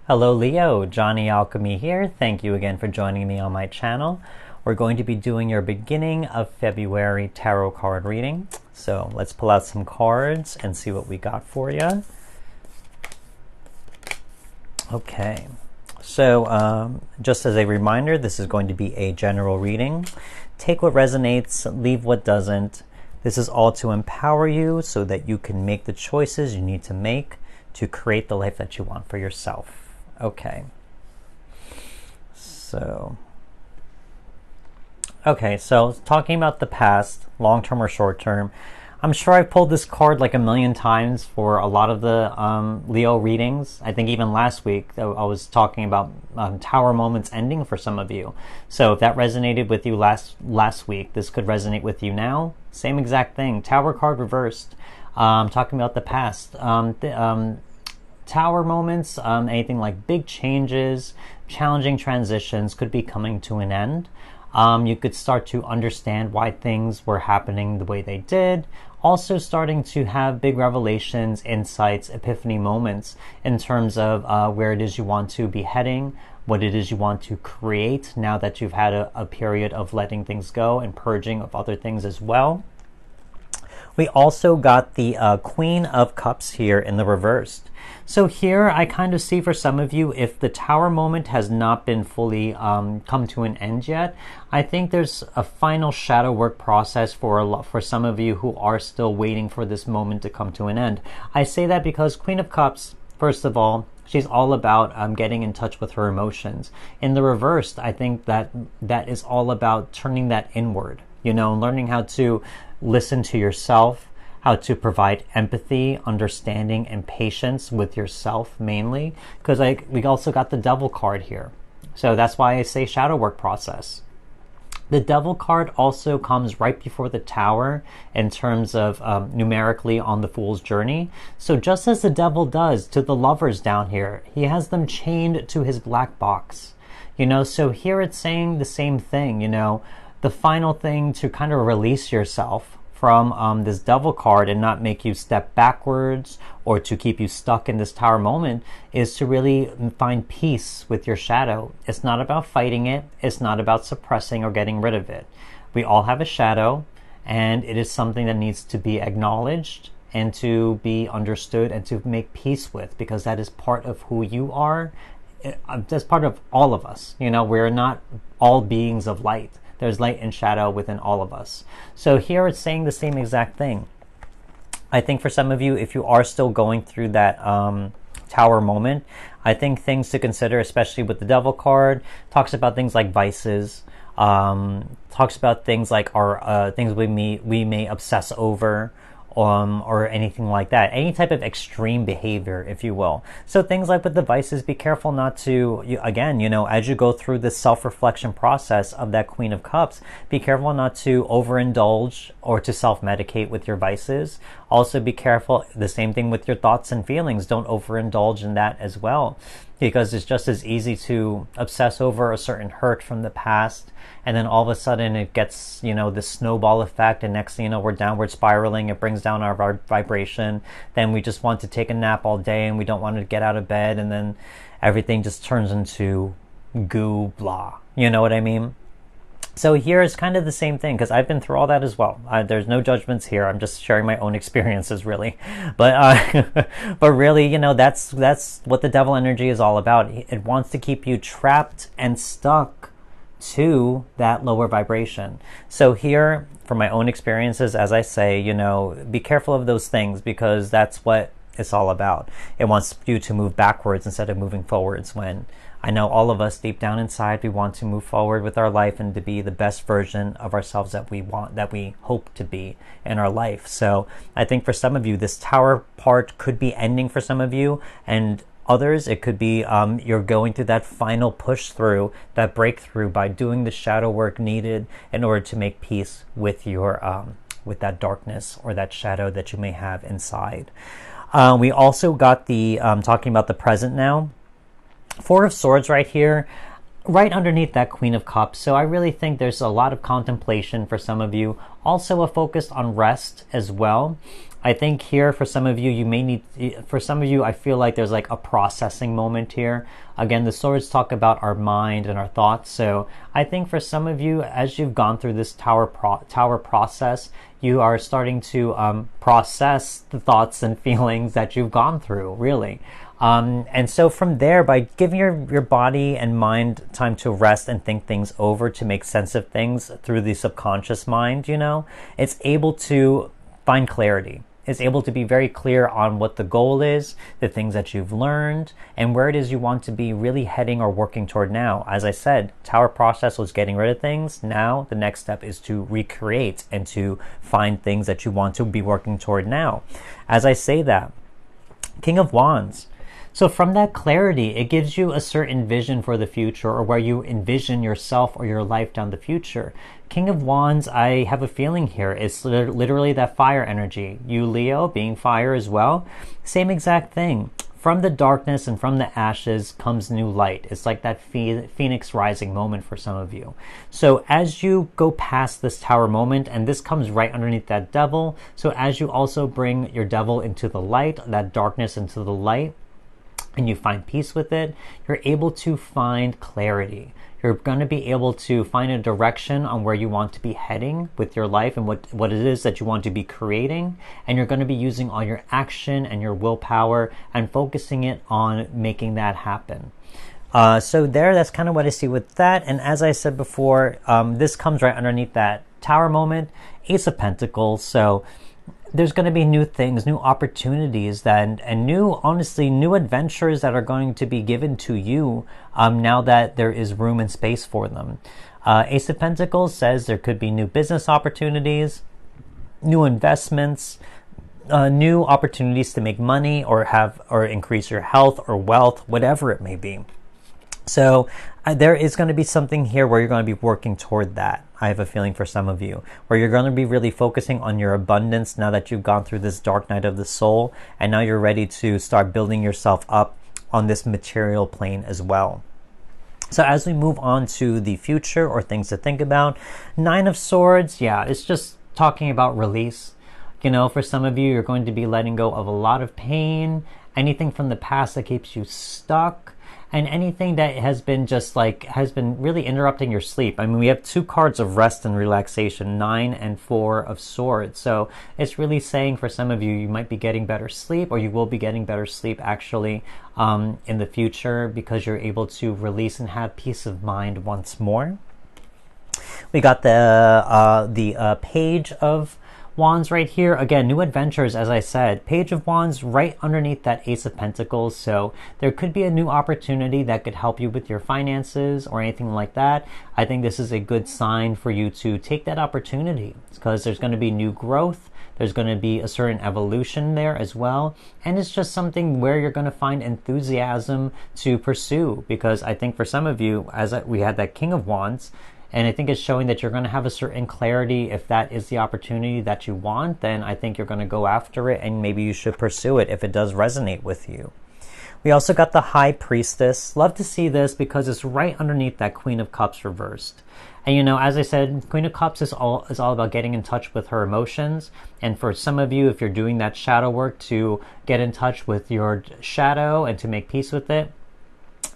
Hello Leo, Johnny Alchemy here. Thank you again for joining me on my channel. We're going to be doing your beginning of February tarot card reading. So let's pull out some cards and see what we got for you. Okay, so just as a reminder, this is going to be a general reading. Take what resonates, leave what doesn't. This is all to empower you so that you can make the choices you need to make to create the life that you want for yourself. Okay, so talking about the past, long-term or short-term, I'm sure I've pulled this card like a million times for a lot of the Leo readings. I think even last week I was talking about tower moments ending for some of you. So if that resonated with you last week, this could resonate with you now. Same exact thing. Tower card reversed. Talking about the past. Tower moments, anything like big changes, challenging transitions could be coming to an end. You could start to understand why things were happening the way they did. Also starting to have big revelations, insights, epiphany moments in terms of where it is you want to be heading, what it is you want to create now that you've had a period of letting things go and purging of other things as well. We also got the Queen of Cups here in the reversed. So here I kind of see for some of you, if the tower moment has not been fully come to an end yet, I think there's a final shadow work process for some of you who are still waiting for this moment to come to an end. I say that because Queen of Cups, first of all, she's all about getting in touch with her emotions. In the reversed, I think that is all about turning that inward, you know, learning how to listen to yourself, how to provide empathy, understanding, and patience with yourself mainly, because we also got the Devil card here. So that's why I say shadow work process. The Devil card also comes right before the Tower in terms of numerically on the Fool's journey. So just as the Devil does to the lovers down here, he has them chained to his black box. You know, so here it's saying the same thing, you know, the final thing to kind of release yourself from this Devil card and not make you step backwards or to keep you stuck in this Tower moment is to really find peace with your shadow. It's not about fighting it. It's not about suppressing or getting rid of it. We all have a shadow, and it is something that needs to be acknowledged and to be understood and to make peace with, because that is part of who you are. That's part of all of us. You know, we're not all beings of light. There's light and shadow within all of us. So here it's saying the same exact thing. I think for some of you, if you are still going through that Tower moment, I think things to consider, especially with the Devil card, talks about things like vices, talks about things like our things we may obsess over, or anything like that. Any type of extreme behavior, if you will. So things like with the vices, be careful not to, again, you know, as you go through this self-reflection process of that Queen of Cups, be careful not to overindulge or to self-medicate with your vices. Also be careful, the same thing with your thoughts and feelings. Don't overindulge in that as well, because it's just as easy to obsess over a certain hurt from the past, and then all of a sudden it gets, you know, this snowball effect, and next thing you know, we're downward spiraling. It brings down our vibration. Then we just want to take a nap all day, and we don't want to get out of bed, and then everything just turns into goo blah. You know what I mean? So here is kind of the same thing, because I've been through all that as well. There's no judgments here. I'm just sharing my own experiences, really. But but really, you know, that's what the Devil energy is all about. It wants to keep you trapped and stuck to that lower vibration. So here, from my own experiences, as I say, you know, be careful of those things, because that's what it's all about. It wants you to move backwards instead of moving forwards, when I know all of us deep down inside, we want to move forward with our life and to be the best version of ourselves that we want, that we hope to be in our life. So I think for some of you, this Tower part could be ending for some of you, and others, it could be you're going through that final push through, that breakthrough by doing the shadow work needed in order to make peace with your with that darkness or that shadow that you may have inside. We also got the talking about the present now. Four of Swords right here right underneath that Queen of Cups. So I really think there's a lot of contemplation for some of you. Also a focus on rest as well. I think here for some of you, I feel like there's like a processing moment here. Again, the swords talk about our mind and our thoughts. So I think for some of you, as you've gone through this tower process, you are starting to process the thoughts and feelings that you've gone through, really. And so from there, by giving your body and mind time to rest and think things over, to make sense of things through the subconscious mind, it's able to find clarity. It's able to be very clear on what the goal is, the things that you've learned, and where it is you want to be really heading or working toward now. As I said, tower process was getting rid of things. Now the next step is to recreate and to find things that you want to be working toward now. As I say that, King of Wands. So from that clarity, it gives you a certain vision for the future, or where you envision yourself or your life down the future. King of Wands, I have a feeling here, is literally that fire energy. You, Leo, being fire as well, same exact thing. From the darkness and from the ashes comes new light. It's like that phoenix rising moment for some of you. So as you go past this tower moment, and this comes right underneath that devil, so as you also bring your devil into the light, that darkness into the light, and you find peace with it, you're able to find clarity. You're going to be able to find a direction on where you want to be heading with your life and what it is that you want to be creating. And you're going to be using all your action and your willpower and focusing it on making that happen. So that's kind of what I see with that. And as I said before, this comes right underneath that tower moment, Ace of Pentacles. So there's going to be new things, new opportunities, and new adventures that are going to be given to you now that there is room and space for them. Ace of Pentacles says there could be new business opportunities, new investments, new opportunities to make money or increase your health or wealth, whatever it may be. So there is going to be something here where you're going to be working toward that. I have a feeling for some of you, where you're going to be really focusing on your abundance now that you've gone through this dark night of the soul, and now you're ready to start building yourself up on this material plane as well. So as we move on to the future or things to think about, Nine of Swords, it's just talking about release. For some of you, you're going to be letting go of a lot of pain, anything from the past that keeps you stuck, and anything that has been really interrupting your sleep. I mean, we have two cards of rest and relaxation, 9 and 4 of Swords. So it's really saying for some of you, you might be getting better sleep, or you will be getting better sleep actually in the future, because you're able to release and have peace of mind once more. We got the Page of Wands right here. Again, new adventures, as I said. Page of Wands right underneath that Ace of Pentacles. So there could be a new opportunity that could help you with your finances or anything like that. I think this is a good sign for you to take that opportunity, because there's going to be new growth. There's going to be a certain evolution there as well. And it's just something where you're going to find enthusiasm to pursue, because I think for some of you, we had that King of Wands, and I think it's showing that you're going to have a certain clarity. If that is the opportunity that you want, then I think you're going to go after it, and maybe you should pursue it if it does resonate with you. We also got the High Priestess. Love to see this because it's right underneath that Queen of Cups reversed. And as I said, Queen of Cups is all about getting in touch with her emotions. And for some of you, if you're doing that shadow work, to get in touch with your shadow and to make peace with it.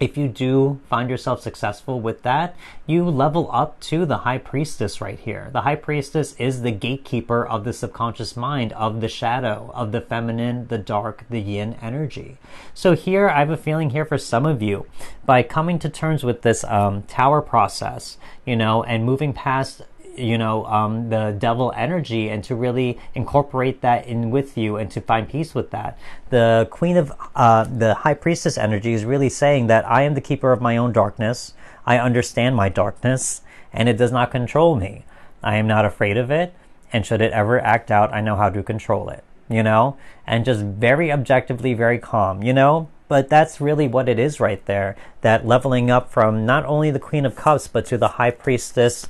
If you do find yourself successful with that, you level up to the High Priestess right here. The High Priestess is the gatekeeper of the subconscious mind, of the shadow, of the feminine, the dark, the yin energy. So here, I have a feeling here for some of you, by coming to terms with this tower process, and moving past the devil energy, and to really incorporate that in with you and to find peace with that. The Queen of the High Priestess energy is really saying that I am the keeper of my own darkness. I understand my darkness, and it does not control me. I am not afraid of it, and should it ever act out, I know how to control it, and just very objectively, very calm, but that's really what it is right there. That leveling up from not only the Queen of Cups, but to the High Priestess,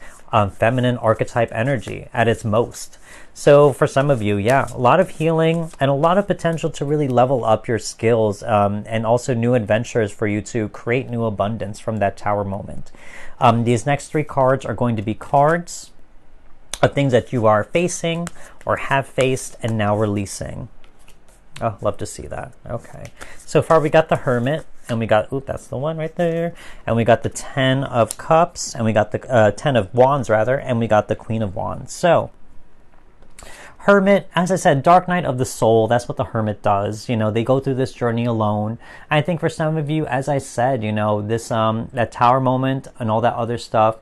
feminine archetype energy at its most. So for some of you, yeah, a lot of healing and a lot of potential to really level up your skills, and also new adventures for you to create new abundance from that Tower moment. These next 3 cards are going to be cards of things that you are facing or have faced and now releasing. Oh, love to see that. Okay. So far we got the Hermit, and we got, ooh, that's the one right there. And we got the 10 of Cups, and we got the 10 of Wands, rather, and we got the Queen of Wands. So, Hermit, as I said, dark night of the soul, that's what the Hermit does. You know, they go through this journey alone. I think for some of you, as I said, you know, this, that Tower moment and all that other stuff,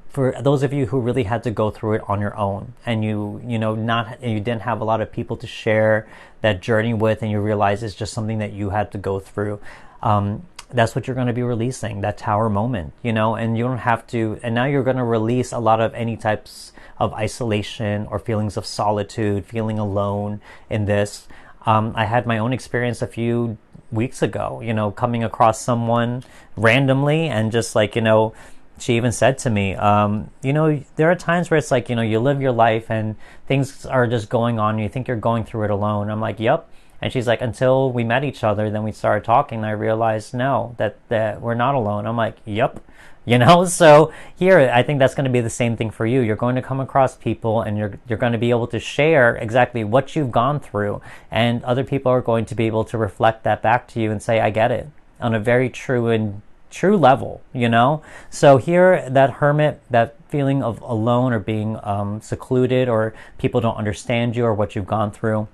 for those of you who really had to go through it on your own, and you didn't have a lot of people to share that journey with, and you realize it's just something that you had to go through. That's what you're going to be releasing, that Tower moment, you know, and you don't have to, and now you're going to release a lot of any types of isolation or feelings of solitude, feeling alone in this. I had my own experience a few weeks ago, you know, coming across someone randomly, and just like, you know, she even said to me, you know, there are times where it's like, you know, you live your life and things are just going on. You think you're going through it alone. I'm like, yep. And she's like, until we met each other, then we started talking, and I realized, no, that we're not alone. I'm like, yep. You know, so here, I think that's going to be the same thing for you. You're going to come across people, and you're going to be able to share exactly what you've gone through. And other people are going to be able to reflect that back to you and say, I get it, on a very true level, you know. So here, that Hermit, that feeling of alone or being secluded, or people don't understand you or what you've gone through,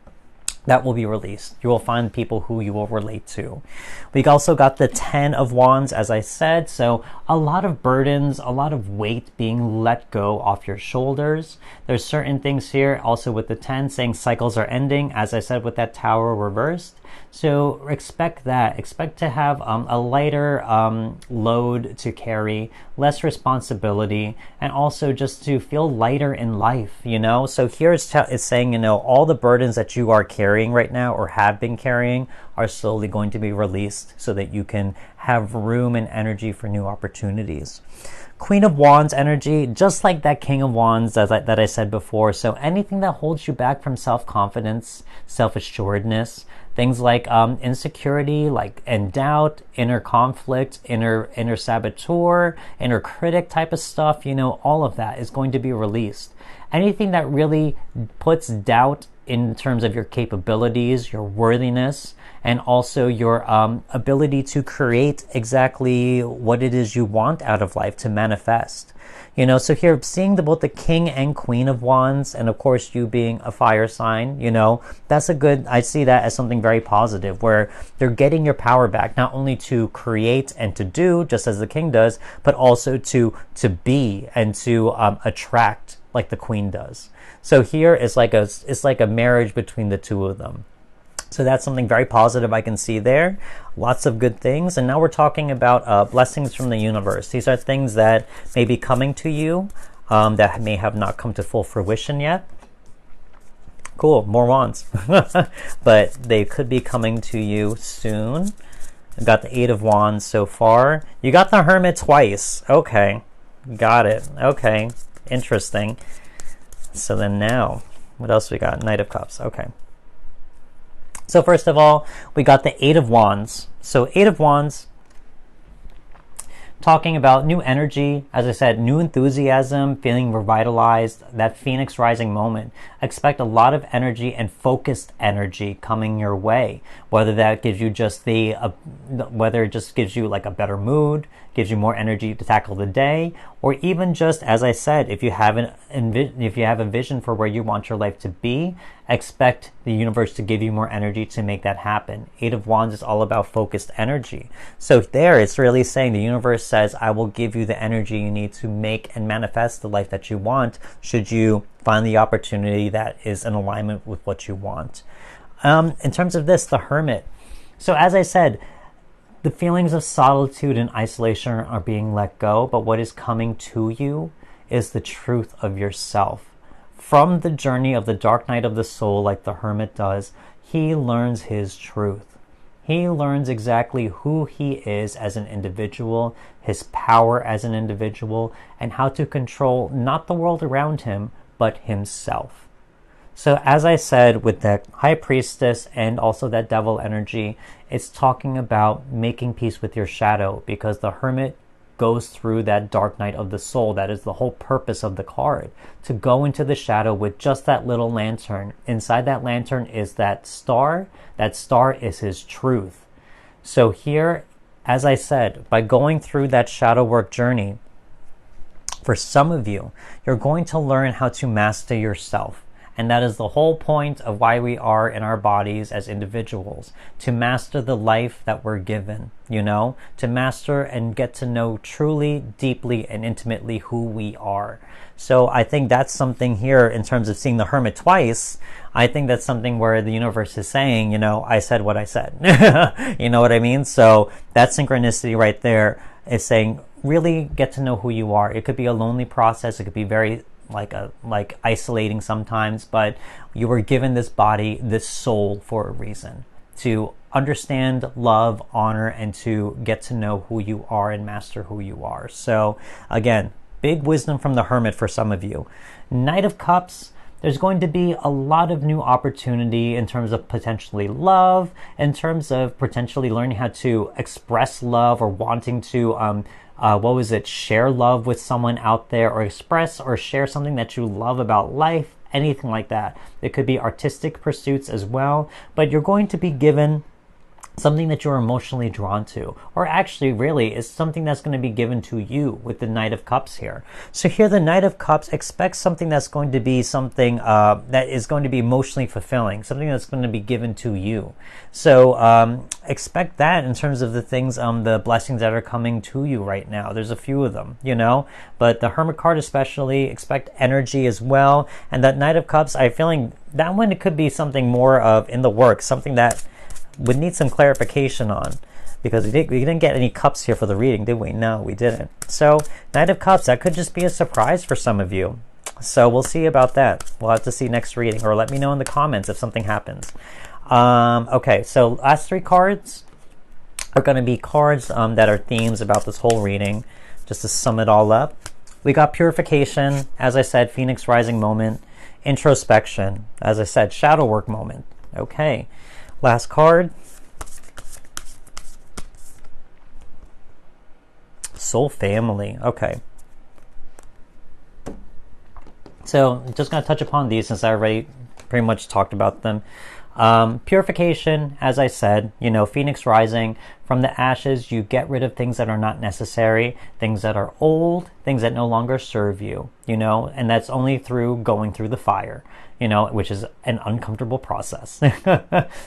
that will be released. You will find people who you will relate to. We also got the 10 of Wands, as I said. So a lot of burdens, a lot of weight being let go off your shoulders. There's certain things here also with the 10 saying cycles are ending, as I said, with that Tower reversed. So expect that. Expect to have a lighter load to carry, less responsibility, and also just to feel lighter in life, you know? So here it's saying, you know, all the burdens that you are carrying right now or have been carrying are slowly going to be released so that you can have room and energy for new opportunities. Queen of Wands energy, just like that King of Wands that I said before. So anything that holds you back from self-confidence, self-assuredness, things like insecurity, and doubt, inner conflict, inner saboteur, inner critic type of stuff, you know, all of that is going to be released. Anything that really puts doubt in terms of your capabilities, your worthiness, and also your ability to create exactly what it is you want out of life, to manifest. You know, so here, seeing both the King and Queen of Wands, and of course you being a fire sign, you know, that's I see that as something very positive, where they're getting your power back, not only to create and to do, just as the King does, but also to be and to attract, like the Queen does. So here it's like a marriage between the two of them. So that's something very positive I can see there. Lots of good things. And now we're talking about blessings from the universe. These are things that may be coming to you that may have not come to full fruition yet. Cool, more wands. But they could be coming to you soon. I got the 8 of Wands so far. You got the Hermit twice. Okay, got it. Okay, interesting. So then now, what else we got? Knight of Cups. Okay. So first of all, we got the 8 of Wands. So 8 of Wands, talking about new energy, as I said, new enthusiasm, feeling revitalized, that Phoenix rising moment. Expect a lot of energy and focused energy coming your way. Whether that gives you just whether it just gives you like a better mood, gives you more energy to tackle the day, or even just, as I said, if you have a vision for where you want your life to be, expect the universe to give you more energy to make that happen. 8 of Wands is all about focused energy. So there, it's really saying the universe says, I will give you the energy you need to make and manifest the life that you want, should you find the opportunity that is in alignment with what you want. In terms of this, the Hermit. So as I said, the feelings of solitude and isolation are being let go, but what is coming to you is the truth of yourself. From the journey of the dark night of the soul, like the Hermit does, he learns his truth. He learns exactly who he is as an individual, his power as an individual, and how to control not the world around him, but himself. So as I said, with the High Priestess and also that devil energy, it's talking about making peace with your shadow, because the Hermit goes through that dark night of the soul. That is the whole purpose of the card, to go into the shadow with just that little lantern. Inside that lantern is that star. That star is his truth. So here, as I said, by going through that shadow work journey, for some of you, you're going to learn how to master yourself. And that is the whole point of why we are in our bodies as individuals, to master the life that we're given, to master and get to know truly, deeply, and intimately who we are. So I think that's something here in terms of seeing the Hermit twice. I think that's something where the universe is saying, I said what I said. You know what I mean? So that synchronicity right there is saying, really get to know who you are. It could be a lonely process. It could be very like isolating sometimes, but you were given this body, this soul, for a reason, to understand, love, honor, and to get to know who you are and master who you are. So again, big wisdom from the Hermit for some of you. Knight of Cups, there's going to be a lot of new opportunity in terms of potentially love, in terms of potentially learning how to express love, or wanting to share love with someone out there, or express or share something that you love about life, anything like that. It could be artistic pursuits as well, but you're going to be given something that you're emotionally drawn to, or actually really is something that's going to be given to you with the Knight of Cups here. So here the Knight of Cups expects something that's going to be something that is going to be emotionally fulfilling, something that's going to be given to you. So expect that in terms of the things, the blessings that are coming to you right now. There's a few of them, but the Hermit card especially, expect energy as well. And that Knight of Cups, I'm feeling that one, it could be something more of in the works, something that would need some clarification on, because we didn't get any cups here for the reading, did we? No, we didn't. So Knight of Cups, that could just be a surprise for some of you. So we'll see about that. We'll have to see next reading, or let me know in the comments if something happens. Okay, so last three cards are going to be cards that are themes about this whole reading, just to sum it all up. We got Purification, as I said, Phoenix Rising moment, Introspection, as I said, Shadow Work moment. Okay. Last card, Soul Family. Okay. So I'm just going to touch upon these since I already pretty much talked about them. Purification, as I said, Phoenix Rising. From the ashes, you get rid of things that are not necessary, things that are old, things that no longer serve you, and that's only through going through the fire, which is an uncomfortable process.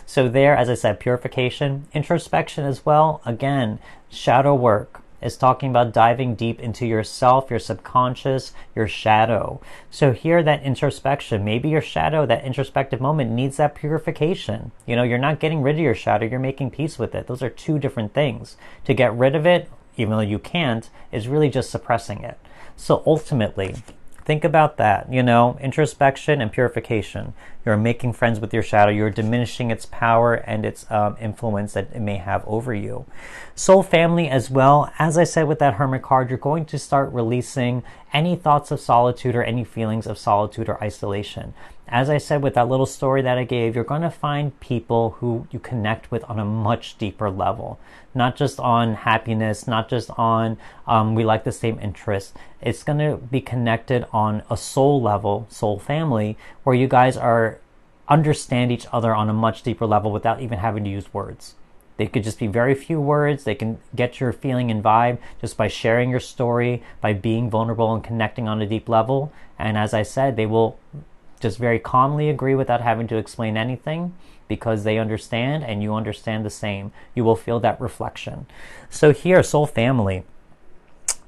So there, as I said, purification. Introspection as well. Again, shadow work is talking about diving deep into yourself, your subconscious, your shadow. So here, that introspection, maybe your shadow, that introspective moment needs that purification. You're not getting rid of your shadow, you're making peace with it. Those are two different things. To get rid of it, even though you can't, is really just suppressing it. So ultimately, think about that, introspection and purification. You're making friends with your shadow. You're diminishing its power and its influence that it may have over you. Soul Family as well. As I said with that Hermit card, you're going to start releasing any thoughts of solitude or any feelings of solitude or isolation. As I said with that little story that I gave, you're going to find people who you connect with on a much deeper level. Not just on happiness, not just on we like the same interests. It's going to be connected on a soul level, soul family, where you guys understand each other on a much deeper level without even having to use words. They could just be very few words. They can get your feeling and vibe just by sharing your story, by being vulnerable and connecting on a deep level. And as I said, they will just very calmly agree without having to explain anything, because they understand and you understand the same. You will feel that reflection. So here, Soul Family.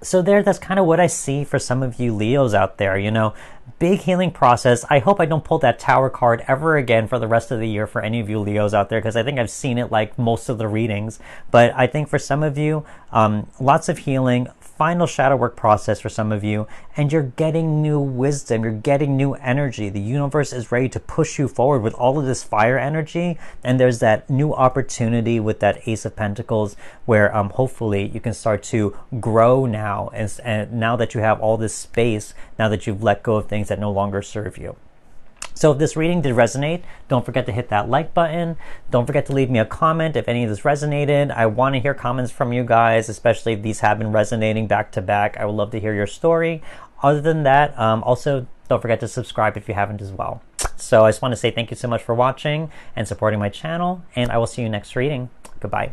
So that's kind of what I see for some of you Leos out there, big healing process. I hope I don't pull that Tower card ever again for the rest of the year for any of you Leos out there, because I think I've seen it like most of the readings. But I think for some of you, lots of healing, final shadow work process for some of you, and you're getting new wisdom, you're getting new energy. The universe is ready to push you forward with all of this fire energy, and there's that new opportunity with that Ace of Pentacles where hopefully you can start to grow now, and now that you have all this space, now that you've let go of things that no longer serve you. So if this reading did resonate, don't forget to hit that like button. Don't forget to leave me a comment if any of this resonated. I want to hear comments from you guys, especially if these have been resonating back to back. I would love to hear your story. Other than that, also don't forget to subscribe if you haven't as well. So I just want to say thank you so much for watching and supporting my channel, and I will see you next reading. Goodbye.